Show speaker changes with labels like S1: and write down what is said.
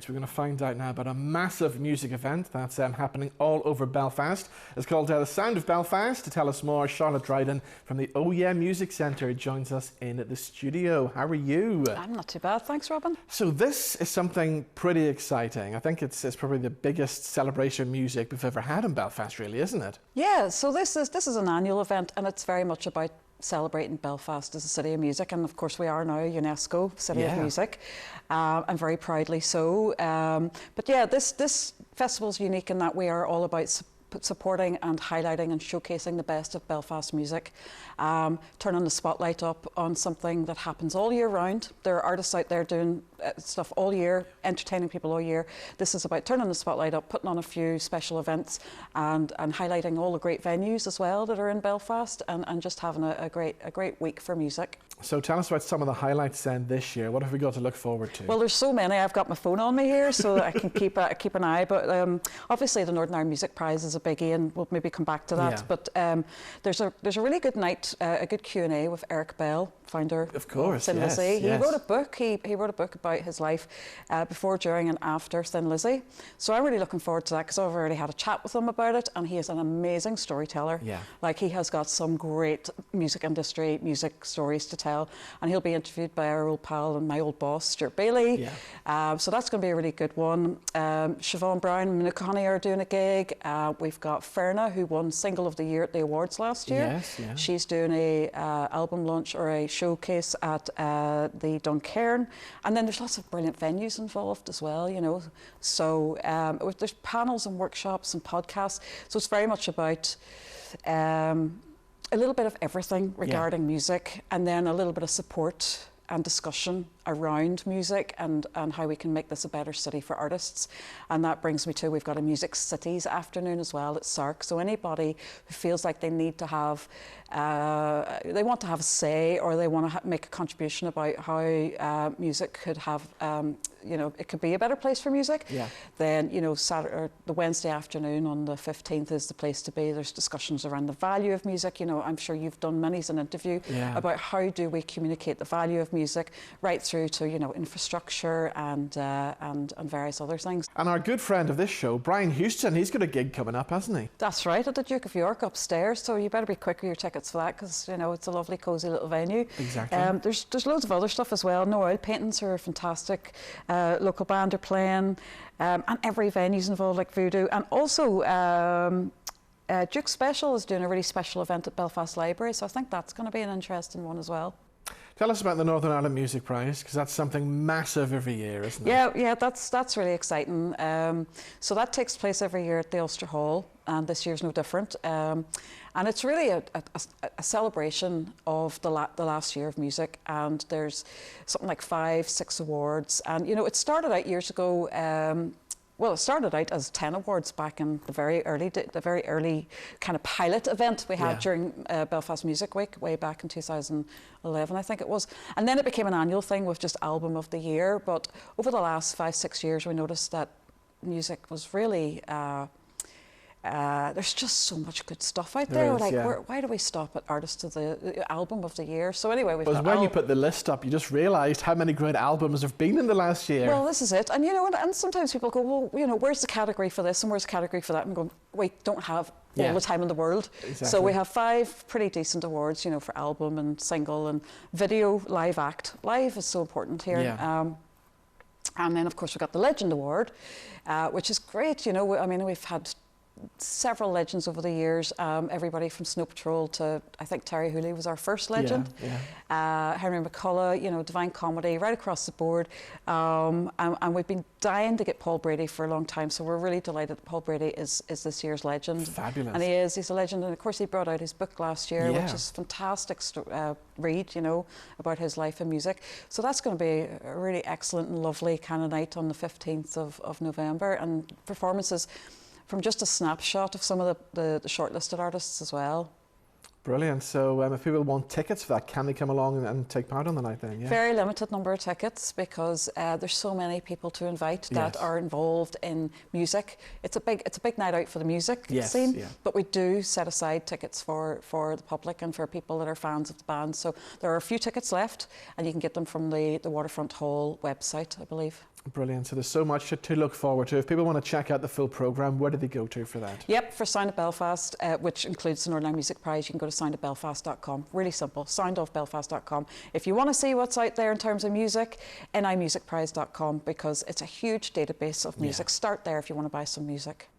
S1: We're going to find out now about a massive music event that's happening all over Belfast. It's called The Sound of Belfast. To tell us more, Charlotte Dryden from the Oh Yeah Music Centre joins us in the studio. How are you?
S2: I'm not too bad, thanks Robin.
S1: So this is something pretty exciting. I think it's probably the biggest celebration music we've ever had in Belfast, really, isn't it?
S2: Yeah, so this is an annual event, and it's very much about celebrating Belfast as a city of music, and of course we are now UNESCO City of Music, and very proudly so. But yeah, this festival is unique in that we are all about supporting and highlighting and showcasing the best of Belfast music, turning the spotlight up on something that happens all year round. There are artists out there doing stuff all year, entertaining people all year. This is about turning the spotlight up, putting on a few special events, and highlighting all the great venues as well that are in Belfast, and just having a great week for music.
S1: So tell us about some of the highlights then this year. What have we got to look forward to?
S2: Well, there's so many. I've got my phone on me here so that I can keep an eye. But obviously the Northern Ireland Music Prize is a biggie, and we'll maybe come back to that. Yeah. But there's a really good night, a good Q&A with Eric Bell, founder
S1: of course,
S2: Thin
S1: yes,
S2: Lizzy.
S1: Yes.
S2: He wrote a book. He wrote a book about his life before, during, and after Thin Lizzy. So I'm really looking forward to that because I've already had a chat with him about it, and he is an amazing storyteller. Yeah. Like, he has got some great music industry, music stories to tell, and he'll be interviewed by our old pal and my old boss, Stuart Bailey. Yeah. So that's going to be a really good one. Siobhan Brown and Minneconnie are doing a gig. We've got Ferna, who won Single of the Year at the awards last year.
S1: Yes, yeah.
S2: She's doing a album launch or a showcase at the Duncairn, and then there's lots of brilliant venues involved as well, you know. So there's panels and workshops and podcasts. So it's very much about a little bit of everything regarding music, and then a little bit of support and discussion around music and how we can make this a better city for artists. And that brings me to, we've got a Music Cities afternoon as well at Sark. So anybody who feels like they need to have, they want to have a say, or they want to make a contribution about how music could have, you know, it could be a better place for music, then, you know, Saturday, or the Wednesday afternoon on the 15th is the place to be. There's discussions around the value of music. You know, I'm sure you've done many an interview about how do we communicate the value of music right through to, you know, infrastructure and various other things.
S1: And our good friend of this show, Brian Houston, he's got a gig coming up, hasn't he?
S2: That's right, at the Duke of York upstairs. So you better be quick with your tickets for that, because, you know, it's a lovely, cosy little venue.
S1: Exactly.
S2: There's loads of other stuff as well. No Oil Paintings are fantastic. Local band are playing, and every venue's involved, like Voodoo. And also Duke Special is doing a really special event at Belfast Library, so I think that's going to be an interesting one as well.
S1: Tell us about the Northern Ireland Music Prize, because that's something massive every year, isn't it?
S2: Yeah, that's really exciting. So that takes place every year at the Ulster Hall, and this year's no different. And it's really a celebration of the last year of music, and there's something like 5-6 awards. And, you know, it started out years ago. Well, it started out as 10 awards back in the very early kind of pilot event we had during Belfast Music Week way back in 2011, I think it was. And then it became an annual thing with just Album of the Year. But over the last 5-6 years, we noticed that music was really... there's just so much good stuff out there. Like, why do we stop at Artist of the Album of the Year? So anyway, we've got...
S1: when you put the list up, you just realised how many great albums have been in the last year.
S2: Well, this is it. And, you know, and sometimes people go, well, you know, where's the category for this and where's the category for that? And go, wait, don't have all the time in the world. Exactly. So we have 5 pretty decent awards, you know, for album and single and video, live act. Live is so important here. Yeah. And then, of course, we've got the Legend Award, which is great. You know, I mean, we've had several legends over the years, everybody from Snow Patrol to, I think Terry Hooley was our first legend. Henry McCullough, you know, Divine Comedy, right across the board. And we've been dying to get Paul Brady for a long time, so we're really delighted that Paul Brady is this year's legend.
S1: Fabulous.
S2: And he's a legend, and of course he brought out his book last year, which is fantastic read, you know, about his life and music. So that's going to be a really excellent and lovely kind of night on the 15th of November, and performances from just a snapshot of some of the shortlisted artists as well.
S1: Brilliant. So if people want tickets for that, can they come along and take part on the night then? Yeah.
S2: Very limited number of tickets, because there's so many people to invite that are involved in music. It's a big night out for the music scene, but we do set aside tickets for the public and for people that are fans of the band. So there are a few tickets left, and you can get them from the Waterfront Hall website, I believe.
S1: Brilliant. So there's so much to look forward to. If people want to check out the full programme, where do they go to for that?
S2: Yep, for Sound of Belfast, which includes the Northern Ireland Music Prize, you can go to soundofbelfast.com. Really simple, soundofbelfast.com. If you want to see what's out there in terms of music, nimusicprize.com, because it's a huge database of music. Start there if you want to buy some music.